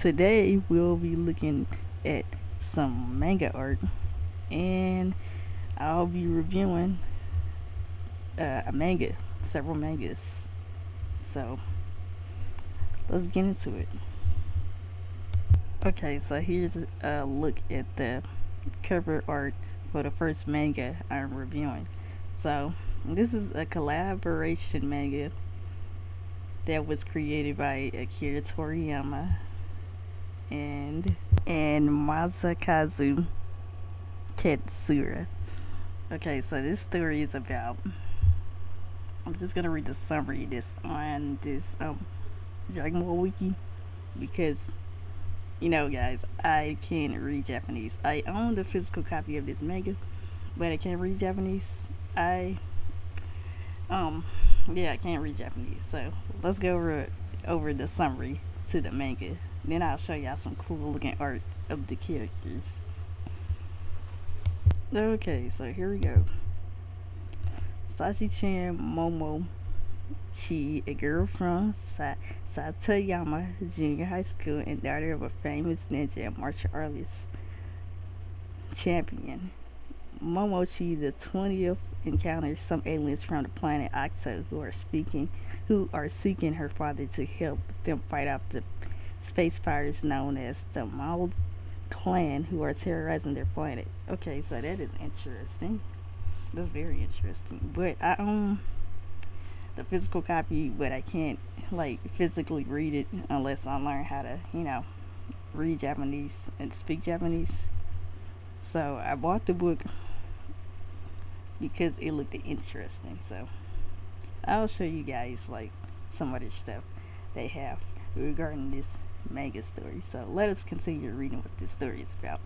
Today we'll be looking at some manga art, and I'll be reviewing a manga, several mangas. So let's get into it. Okay, so here's a look at the cover art for the first manga I'm reviewing. So this is a collaboration manga that was created by Akira Toriyama and Masakazu Katsura. Okay, so this story is about. I'm just gonna read the summary this on this Dragon Ball wiki because guys, I can't read Japanese. I own the physical copy of this manga, but I can't read Japanese. Um I can't read Japanese. So let's go over the summary to the manga. Then I'll show y'all some cool looking art of the characters. Okay, so here we go. Sachie Chan Chi, a girl from Satayama Junior High School and daughter of a famous ninja and martial artist champion. Momochi, the 20th, encounters some aliens from the planet Octo who are seeking her father to help them fight off the space pirates known as the Mao clan who are terrorizing their planet. Okay, so that is interesting. That's very interesting. But I own the physical copy, but I can't physically read it unless I learn how to, read Japanese and speak Japanese. So I bought the book because it looked interesting. So I'll show you guys some other stuff they have regarding this manga story. So let us continue reading what this story is about.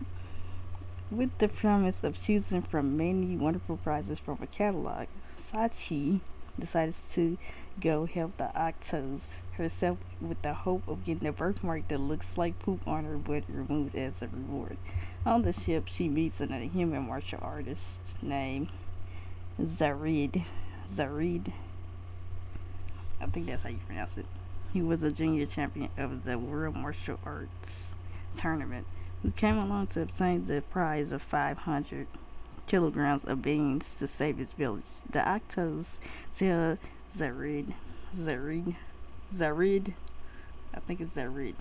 With the promise of choosing from many wonderful prizes from a catalog, Sachie decides to go help the Octos herself with the hope of getting a birthmark that looks like poop on her butt removed as a reward. On the ship, she meets another human martial artist named Zarid. I think that's how you pronounce it. He was a junior champion of the World Martial Arts Tournament, who came along to obtain the prize of 500 kilograms of beans to save his village. The Octos tell Zarid, I think it's Zarid,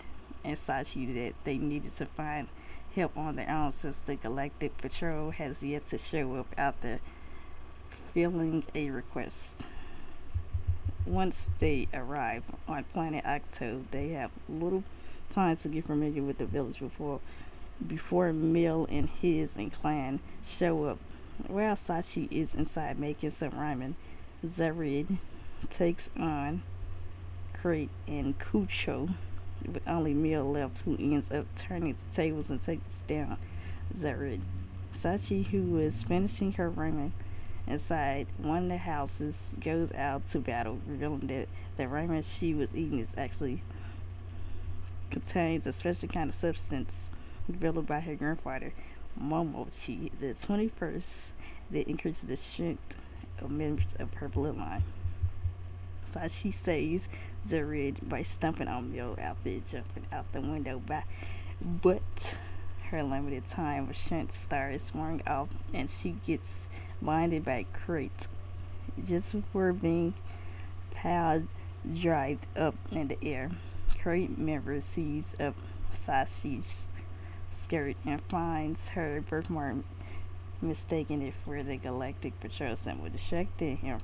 and Sachie that they needed to find help on their own since the Galactic Patrol has yet to show up after filling a request. Once they arrive on planet Octo, they have little time to get familiar with the village before Mill and his and clan show up. While Sachie is inside making some ramen, Zarid takes on Crate and Kucho, with only Mill left, who ends up turning the tables and takes down Zarid. Sachie, who is finishing her ramen inside one of the houses, goes out to battle, revealing that the ramen she was eating is actually contains a special kind of substance developed by her grandfather, Momochi, the 21st, that increases the strength of members of her bloodline. Sachie saves Zarid by stumping on Mill after jumping out the window, but her limited time of strength starts wearing off and she gets blinded by Crate. Just before being piled drive up in the air, Crate member sees up Sachie's skirt and finds her birthmark, mistaking it for the Galactic Patrol symbol, distracting him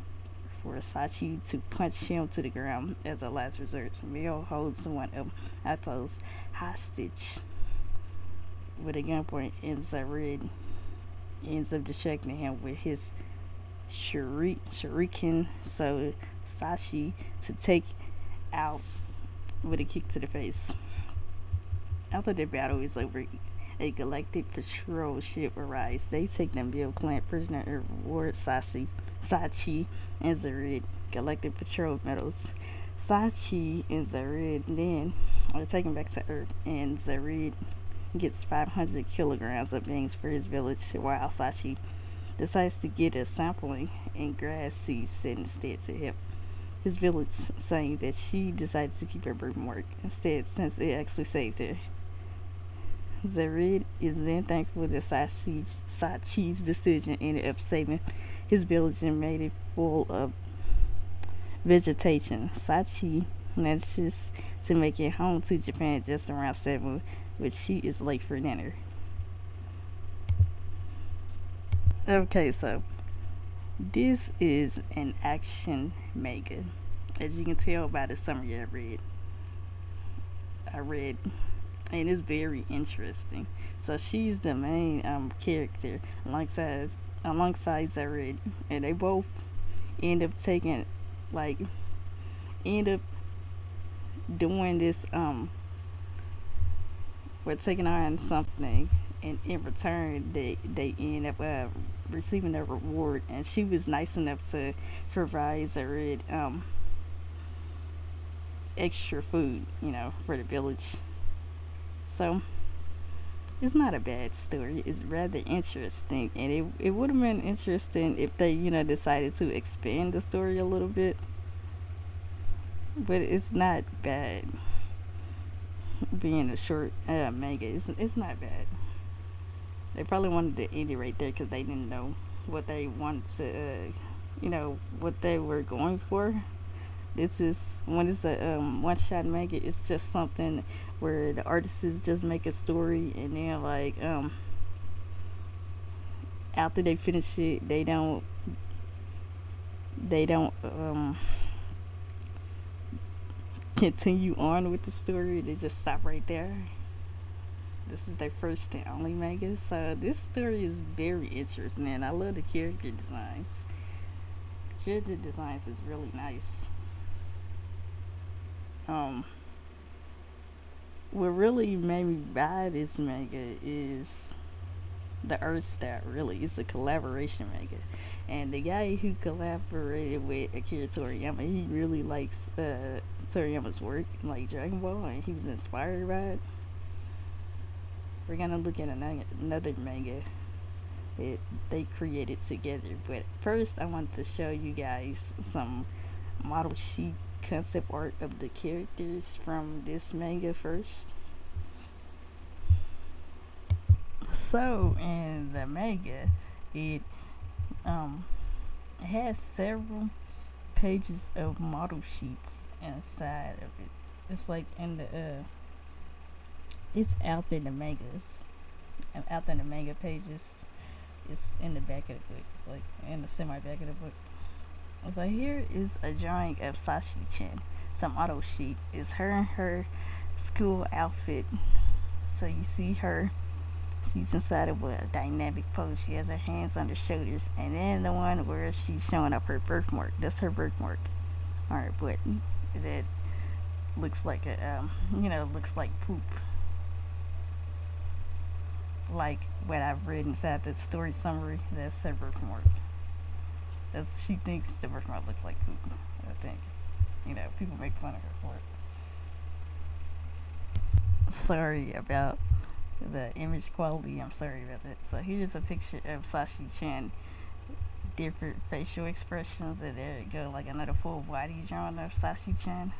for Sachie to punch him to the ground as a last resort. Mill holds one of Ato's hostage with a gunpoint, and Zarid ends up distracting him with his shuriken, so Sachie to take out with a kick to the face. After the battle is over, a Galactic Patrol ship arrives. They take the Mill clan prisoner and reward Sachie and Zarid Galactic Patrol medals. Sachie and Zarid then are taken back to Earth, and Zarid gets 500 kilograms of beans for his village, while Sachie decides to get a sampling and grass seed set instead to help his village, saying that she decided to keep her birthmark instead since it actually saved her. Zared is then thankful that Sachi's decision ended up saving his village and made it full of vegetation. Sachie manages to make it home to Japan just around 7, but she is late for dinner. Okay, so this is an action manga. As you can tell by the summary I read, and it's very interesting. So she's the main character alongside Zared, and they both end up taking like end up doing this we're taking on something, and in return they end up receiving a reward, and she was nice enough to provide Zared extra food, for the village. So it's not a bad story. It's rather interesting, and it would have been interesting if they, decided to expand the story a little bit. But it's not bad. Being a short manga, it's not bad. They probably wanted to end it right there because they didn't know what they wanted to, what they were going for. This is when it's a one shot manga. It's just something where the artists just make a story, and then after they finish it, they don't continue on with the story. They just stop right there. This is their first and only manga, so this story is very interesting, and I love the character designs. Character designs is really nice. Um, what really made me buy this manga is the art style. Really, it's a collaboration manga, and the guy who collaborated with Akira Toriyama, he really likes Toriyama's work, like Dragonballz, and he was inspired by it. We're gonna look at another manga that they created together, but first I want to show you guys some model sheet concept art of the characters from this manga first. So in the manga, it has several pages of model sheets inside of it. It's like in the it's out in the mangas, and out in the manga pages. It's in the back of the book. It's like in the semi back of the book. So here is a drawing of Sachie Chan. Some auto sheet is her in her school outfit. So you see her. She's inside of a dynamic pose. She has her hands on her shoulders, and then the one where she's showing up her birthmark. That's her birthmark on her butt. That looks like looks like poop. Like what I've read inside the story summary. That's her birthmark. She thinks the birthmark looks like poop. I think, people make fun of her for it. Sorry about the image quality. I'm sorry about that. So here's a picture of Sachie Chan. Different facial expressions, and there you go, like another full body drawing of Sachie Chan.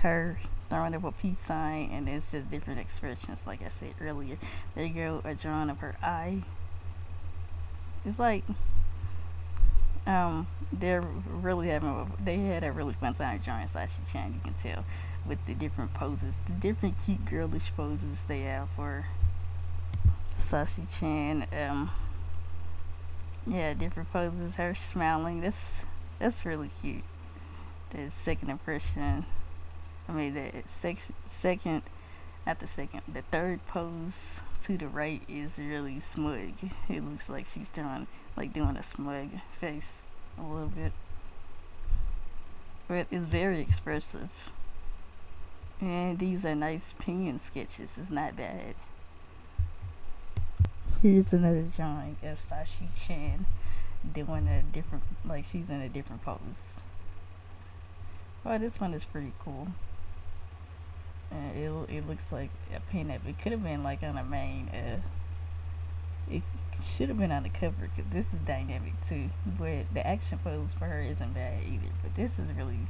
Her throwing up a peace sign, and it's just different expressions. Like I said earlier, there you go, a drawing of her eye. It's like they had a really fun time drawing Sachie Chan. You can tell with the different poses, the different cute girlish poses they have for Sachie Chan. Different poses. Her smiling. That's really cute. The second impression. The third pose to the right is really smug. It looks like she's doing a smug face a little bit, but it's very expressive. And these are nice pen sketches. It's not bad. Here's another drawing of Sachie Chan doing a different, like she's in a different pose. Well, this one is pretty cool. It looks like a pinup. It could have been like on a main It should have been on the cover because this is dynamic too. But the action pose for her isn't bad either. But this is really,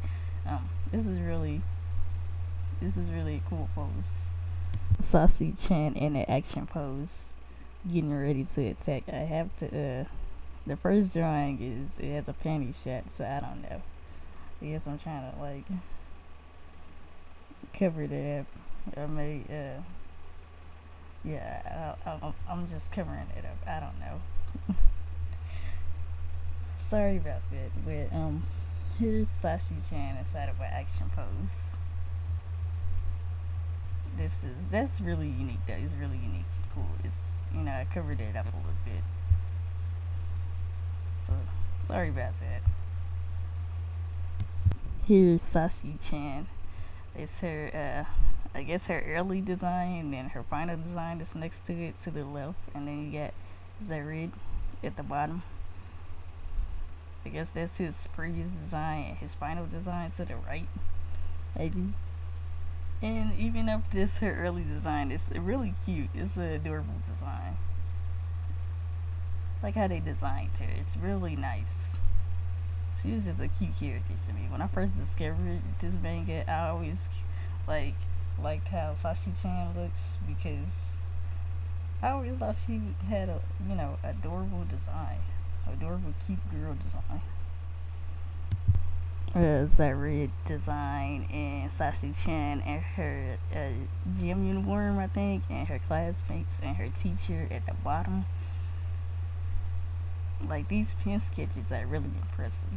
this is really, this is really a cool pose. Sachie Chan in the action pose, getting ready to attack. I have to. The first drawing is it has a panty shot, so I don't know. I guess I'm trying to like cover that up. I may. Yeah, I'm just covering it up. I don't know. Sorry about that, but here's Sachie Chan inside of an action pose. That's really unique though. It's really unique. Cool. It's I covered it up a little bit. So sorry about that. Here's Sachie Chan. It's her I guess her early design and then her final design is next to it to the left, and then you got Zared at the bottom. I guess that's his previous design and his final design to the right, maybe. And even if this her early design, it's really cute. It's an adorable design. Like how they designed her. It's really nice. She's just a cute character to me. When I first discovered this manga, I always liked how Sachie Chan looks because I always thought she had a adorable design, adorable cute girl design. Zared design and Sachie Chan and her gym uniform, I think, and her classmates and her teacher at the bottom. Like these pen sketches are really impressive.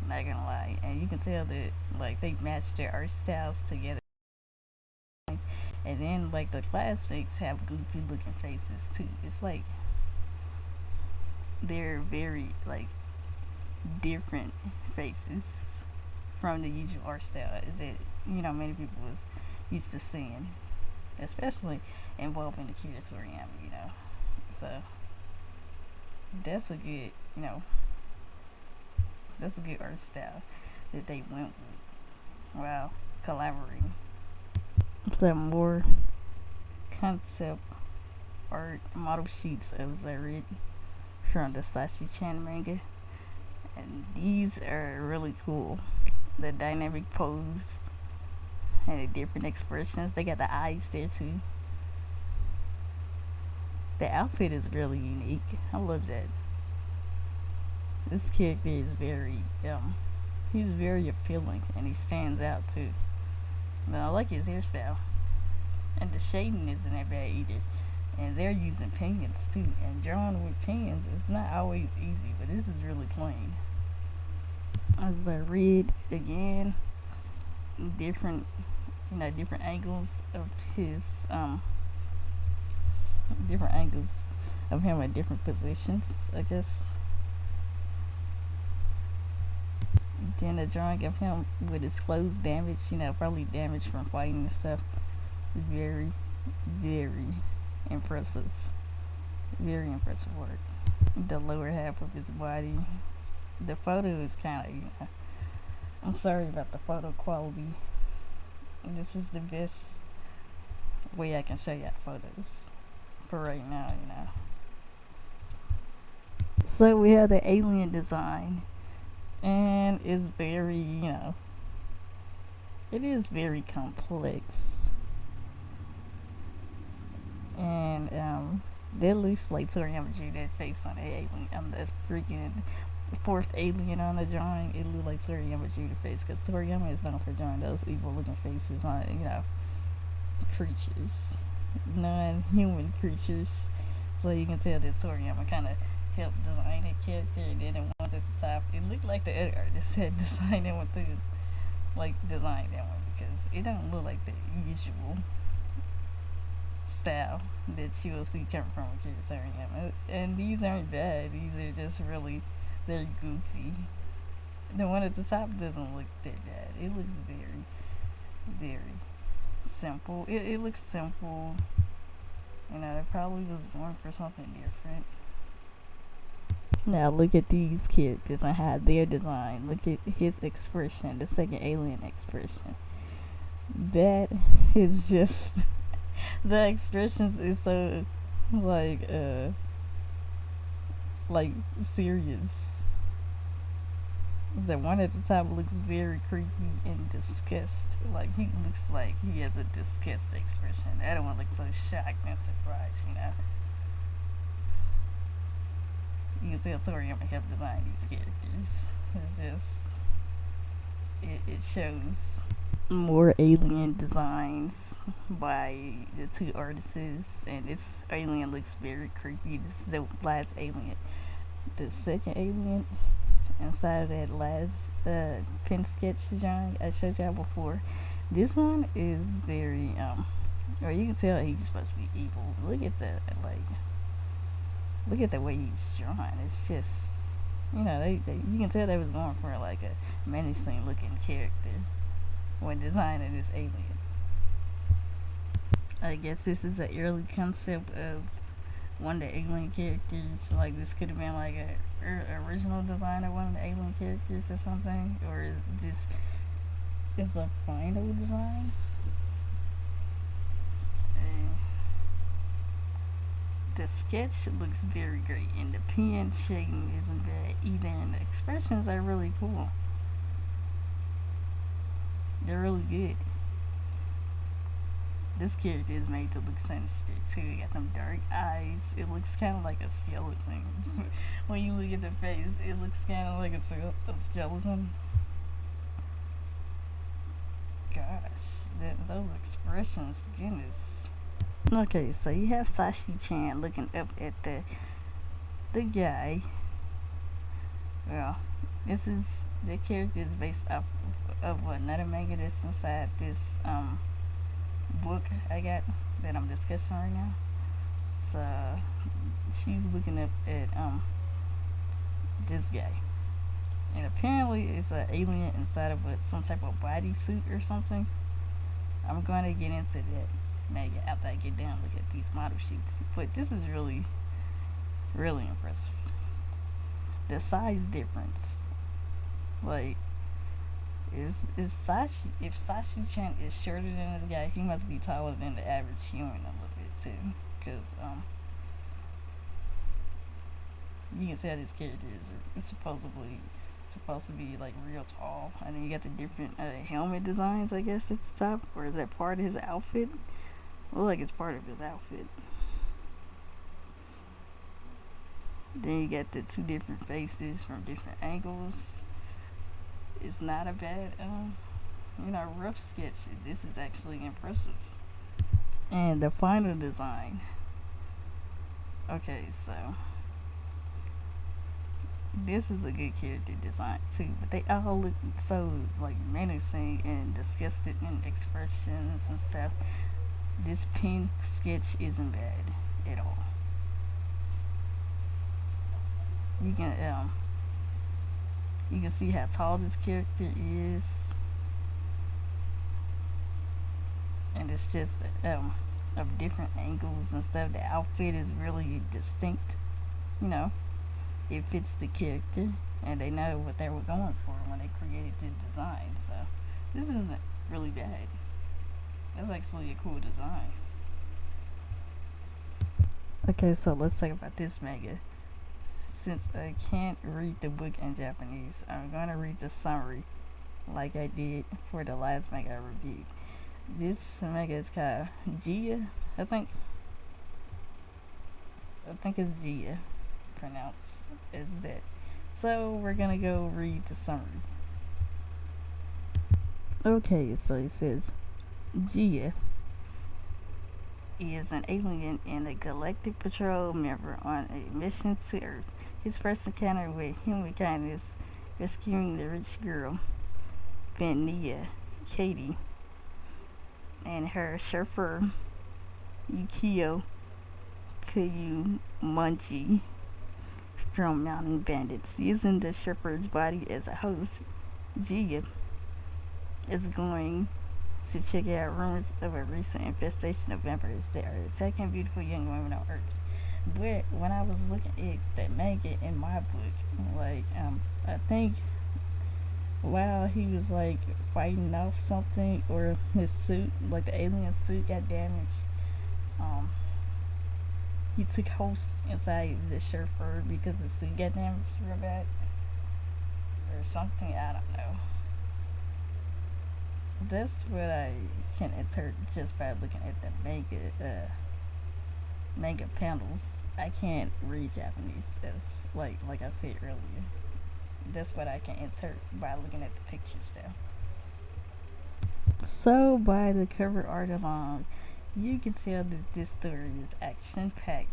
Not gonna lie, and you can tell that like they match their art styles together. And then like the classmates have goofy looking faces too. It's like they're very like different faces from the usual art style that many people was used to seeing, especially involving Akira Toriyama. So that's a good that's a good art style that they went with while collaborating. Some more concept art model sheets of Zared from the Sachie Chan manga, and these are really cool. The dynamic pose and the different expressions. They got the eyes there too. The outfit is really unique. I love that. This character is very he's very appealing and he stands out too. But I like his hairstyle. And the shading isn't that bad either. And they're using pens too. And drawing with pens is not always easy, but this is really clean. As I read again, different different angles of his different angles of him at different positions, I guess. Then a drawing of him with his clothes damaged, probably damaged from fighting and stuff. Very, very impressive. Very impressive work. The lower half of his body. The photo is kind of, I'm sorry about the photo quality. This is the best way I can show you photos for right now, So we have the alien design. And it's very, it is very complex. And that looks like Toriyama drew that face on the alien, on the freaking fourth alien on the drawing. It looked like Toriyama drew the face because Toriyama is known for drawing those evil looking faces on, creatures, non-human creatures. So you can tell that Toriyama kind of helped design that character, and then the ones at the top, it looked like the other artist had designed that one too, design that one because it don't look like the usual style that you will see coming from Akira Toriyama. And these aren't bad. These are just really, they're goofy. The one at the top doesn't look that bad. It looks very, very simple. It looks simple. It probably was born for something different. Now look at these characters and how they're designed. Look at his expression, the second alien expression. That is just the expressions is so like serious. The one at the top looks very creepy and disgust. Like he looks like he has a disgust expression. The other one looks so shocked and surprised. You can tell Toriyama helped design these characters. It's just it shows more alien designs by the two artists, and this alien looks very creepy. This is the last alien. The second alien inside of that last pen sketch drawing I showed y'all before. This one is very or you can tell he's supposed to be evil. Look at the look at the way he's drawn. It's just they you can tell they was going for like a menacing looking character when designing this alien. I guess this is an early concept of one of the alien characters. Like this could have been like a original design of one of the alien characters or something, or this is a final design. The sketch looks very great, and the pen shading isn't bad either, and the expressions are really cool. They're really good. This character is made to look sinister too. He got them dark eyes. It looks kind of like a skeleton. When you look at the face, it looks kind of like a skeleton. Gosh, those expressions, goodness. Okay, so you have Sachie Chan looking up at the guy. Well, the character is based off of another manga that's inside this book I got that I'm discussing right now. So she's looking up at this guy, and apparently it's an alien inside of some type of bodysuit or something. I'm going to get into that manga after I get down look at these model sheets, but this is really impressive. The size difference, like if Sachie Chan is shorter than this guy, he must be taller than the average human a little bit too, because you can tell this character is supposed to be like real tall, and then you got the different helmet designs, I guess, at the top, or is that part of his outfit? Look like it's part of his outfit. Then you got the two different faces from different angles. It's not a bad rough sketch. This is actually impressive. And the final design. Okay, so this is a good character design too, but they all look so like menacing and disgusted in expressions and stuff. This pen sketch isn't bad at all. You can see how tall this character is, and it's just of different angles and stuff. The outfit is really distinct. It fits the character, and they know what they were going for when they created this design. So this isn't really bad. That's actually a cool design. Okay, so let's talk about this manga. Since I can't read the book in Japanese, I'm going to read the summary like I did for the last manga I reviewed. This manga is called Jiya, I think it's Jiya, pronounced as that. So we're going to go read the summary. Okay, so it says, Jiya is an alien and a galactic patrol member on a mission to Earth. His first encounter with humankind is rescuing the rich girl, Vania Katie, and her chauffeur, Yukio Kuyumanji, from mountain bandits. Using the chauffeur's body as a host, Jiya is going to check out rumors of a recent infestation of vampires that are attacking beautiful young women on Earth. But when I was looking at that manga in my book, I think while he was like fighting off something, or his suit, like the alien suit, got damaged, he took host inside the chauffeur because the suit got damaged real bad or something. I don't know. That's what I can interpret just by looking at the manga panels. I can't read Japanese, as like I said earlier. That's what I can interpret by looking at the pictures though. So by the cover art alone, you can tell that this story is action packed,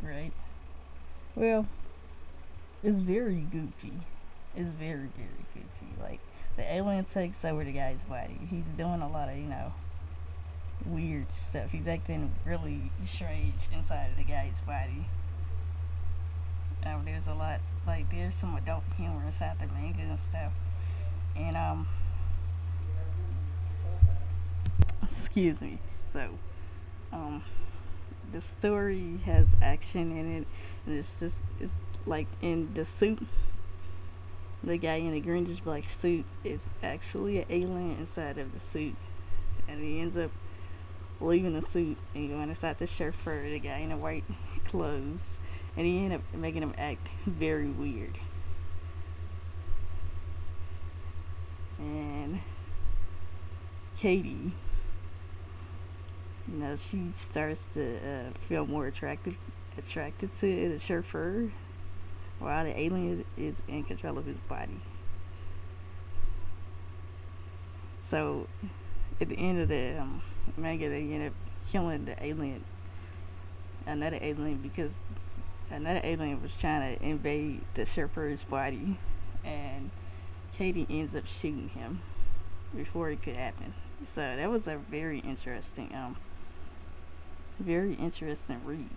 right? Well, it's very goofy. It's very goofy. Like the alien takes over the guy's body. He's doing a lot of weird stuff. He's acting really strange inside of the guy's body. There's a lot there's some adult humor inside the manga and stuff. And excuse me. So um the story has action in it, and it's like in the suit. The guy in the greenish black suit is actually an alien inside of the suit, and he ends up leaving the suit and going inside the chauffeur, the guy in the white clothes, and he ended up making him act very weird. And Katie, she starts to feel more attracted to the chauffeur, while the alien is in control of his body. So, at the end of the manga, they end up killing another alien, because another alien was trying to invade the chauffeur's body, and Katie ends up shooting him before it could happen. So that was a very interesting read.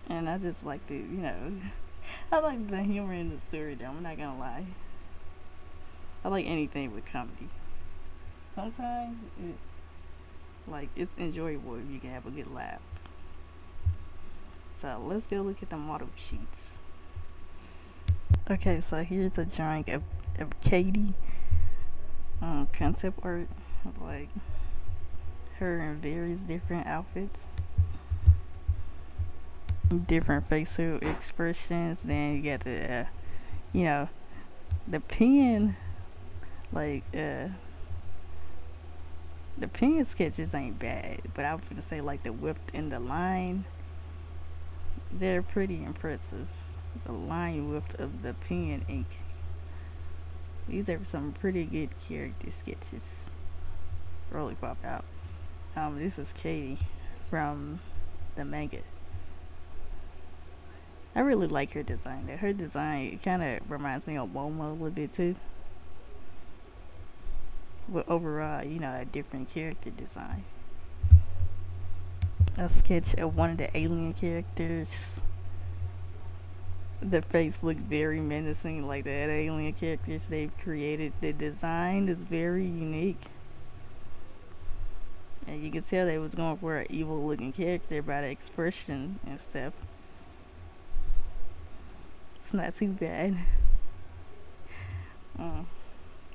And I just like I like the humor in the story though, I'm not gonna lie. I like anything with comedy. Sometimes it's enjoyable if you can have a good laugh. So let's go look at the model sheets. Okay, so here's a drawing of Katie. Concept art, like her in various different outfits, different facial expressions. Then you got the pen, like the pen sketches ain't bad, but I would say like the whip and the line, they're pretty impressive. The line width of the pen ink. These are some pretty good character sketches. Really pop out. This is Katie from the manga. I really like her design. Her design kind of reminds me of Momo a little bit too. But overall, a different character design. A sketch of one of the alien characters. The face looked very menacing, like the alien characters they've created. The design is very unique, and you can tell they was going for an evil looking character by the expression and stuff. It's not too bad.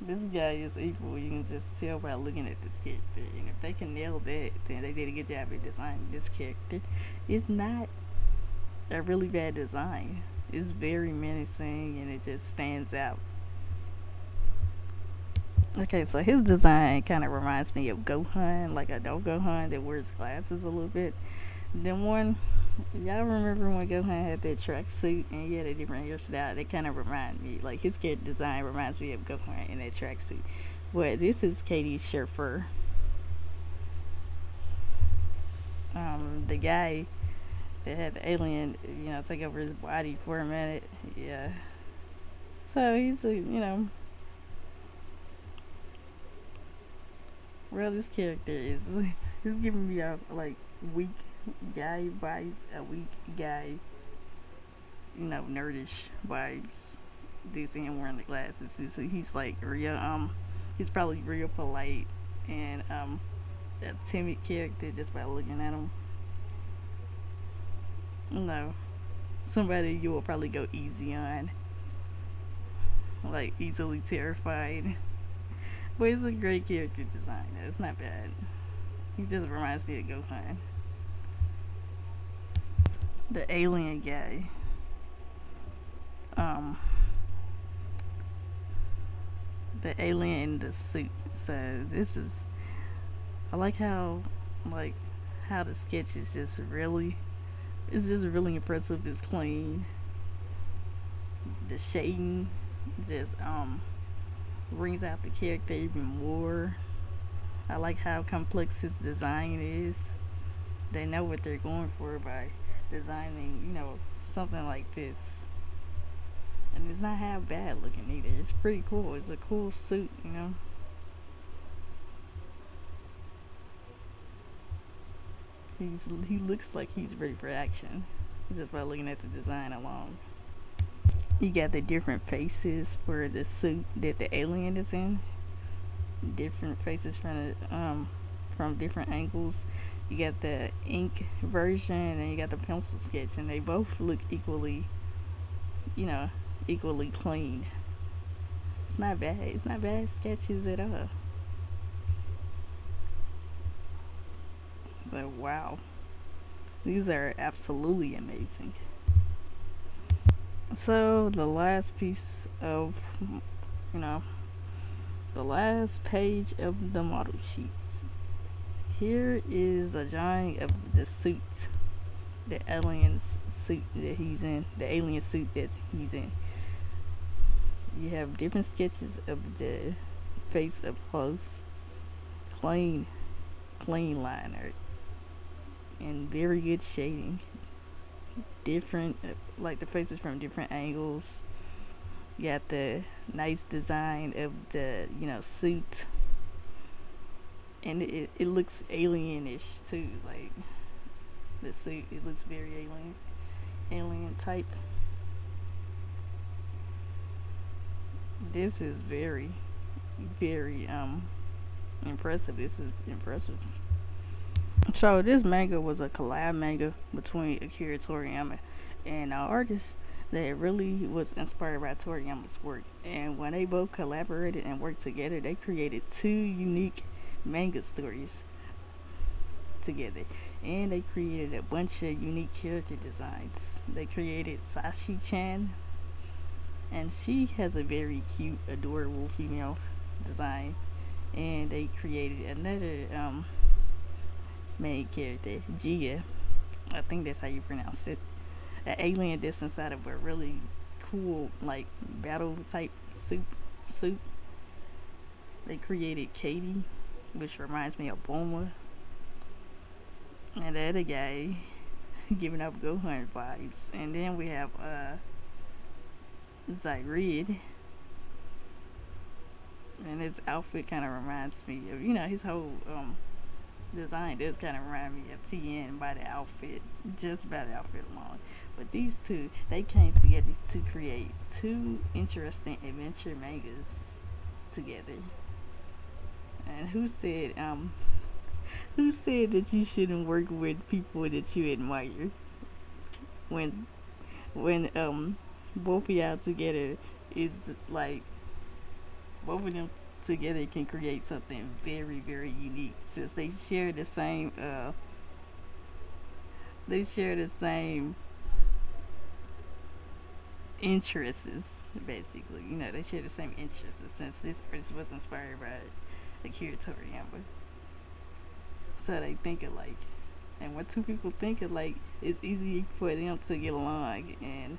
This guy is evil. You can just tell by looking at this character, and if they can nail that, then they did a good job at designing this character. It's not a really bad design. It's very menacing, and it just stands out. Okay, so his design kind of reminds me of Gohan, like adult Gohan that wears glasses a little bit. Then y'all remember when Gohan had that tracksuit and he had a different hairstyle? That kind of remind me, like his character design reminds me of Gohan in that tracksuit. But this is Katie's chauffeur. The guy that had the alien, take over his body for a minute. Yeah. So he's well, this character is he's giving me a weak guy vibes, a weak guy, nerdish vibes. Do you see him wearing the glasses? He's like real. He's probably real polite and a timid character just by looking at him. No, somebody you will probably go easy on, like easily terrified. But it's a great character design. It's not bad. He just reminds me of Gohan. the alien guy. Um, the alien in the suit. So this is, I like like how the sketch is just really, it's just really impressive. It's clean. The shading just brings out the character even more. I like how complex his design is. They know what they're going for by designing, something like this. And it's not half bad looking either. It's pretty cool. It's a cool suit. He looks like he's ready for action just by looking at the design alone. You got the different faces for the suit that the alien is in. Different faces from different angles. You got the ink version and you got the pencil sketch, and they both look you know, equally clean. It's not bad. It's not bad sketches at all. So wow, these are absolutely amazing. So the last piece of, you know, the last page of the model sheets. Here is a drawing of the suit, the alien's suit that he's in, the alien suit that he's in. You have different sketches of the face up close, clean, clean line art, and very good shading. Different, like the faces from different angles. You got the nice design of the suit, and it looks alienish too. Like the suit, it looks very alien type. This is very, very impressive. This is impressive. So this manga was a collab manga between Akira Toriyama and an artist that really was inspired by Toriyama's work. And when they both collaborated and worked together, they created two unique manga stories together. And they created a bunch of unique character designs. They created Sachie Chan, and she has a very cute, adorable female design. And they created another main character, Jiya. I think that's how you pronounce it. An alien that's inside of a really cool, like, battle type suit. They created Katie, which reminds me of Bulma. And the other guy giving up Gohan vibes. And then we have Zyrid. And his outfit kind of reminds me of, his whole design does kind of remind me of TN by the outfit, just by the outfit alone. But these two, they came together to create two interesting adventure mangas together. And who said that you shouldn't work with people that you admire? When both of y'all together is like, both of them together can create something very, very unique, since they share the same interests, basically. They share the same interests, since this artist was inspired by Akira Toriyama. So they think alike. And when two people think alike, it's easy for them to get along, and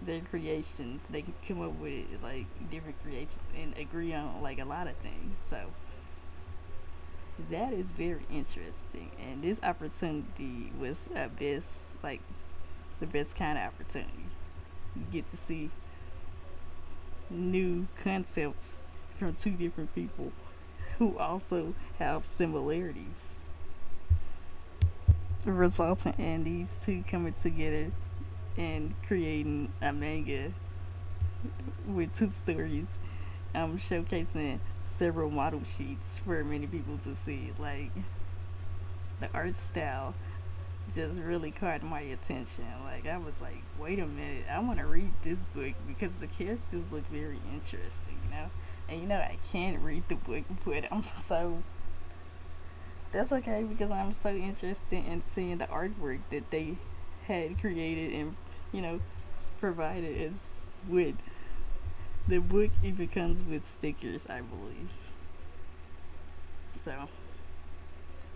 their creations, they can come up with like different creations and agree on like a lot of things. So that is very interesting, and this opportunity was the best kind of opportunity. You get to see new concepts from two different people who also have similarities, resulting in these two coming together and creating a manga with two stories, showcasing several model sheets for many people to see. Like, the art style just really caught my attention. Like, I was like, wait a minute, I want to read this book because the characters look very interesting. And I can't read the book, but That's okay because I'm so interested in seeing the artwork that they had created and, you know, provided as with the book. Even comes with stickers, I believe. So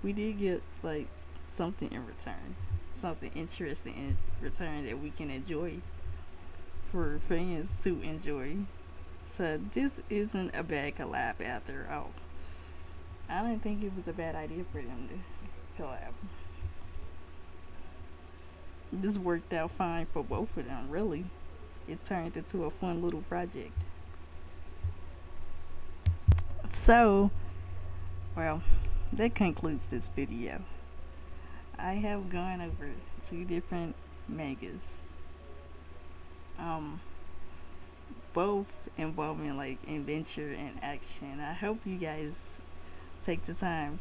we did get like something in return, something interesting in return that we can enjoy for fans to enjoy. So this isn't a bad collab after all. I didn't think it was a bad idea for them to collab. This worked out fine for both of them, really. It turned into a fun little project. So, well, that concludes this video. I have gone over 2 different mangas, um, both involving like adventure and action. I hope you guys take the time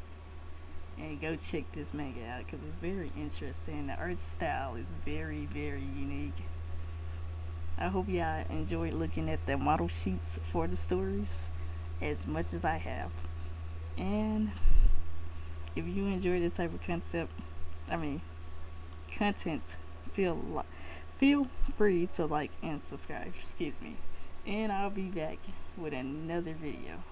and go check this manga out because it's very interesting. The art style is very, very unique. I hope y'all enjoyed looking at the model sheets for the stories as much as I have. And if you enjoy this type of content, feel free to like and subscribe. Excuse me. And I'll be back with another video.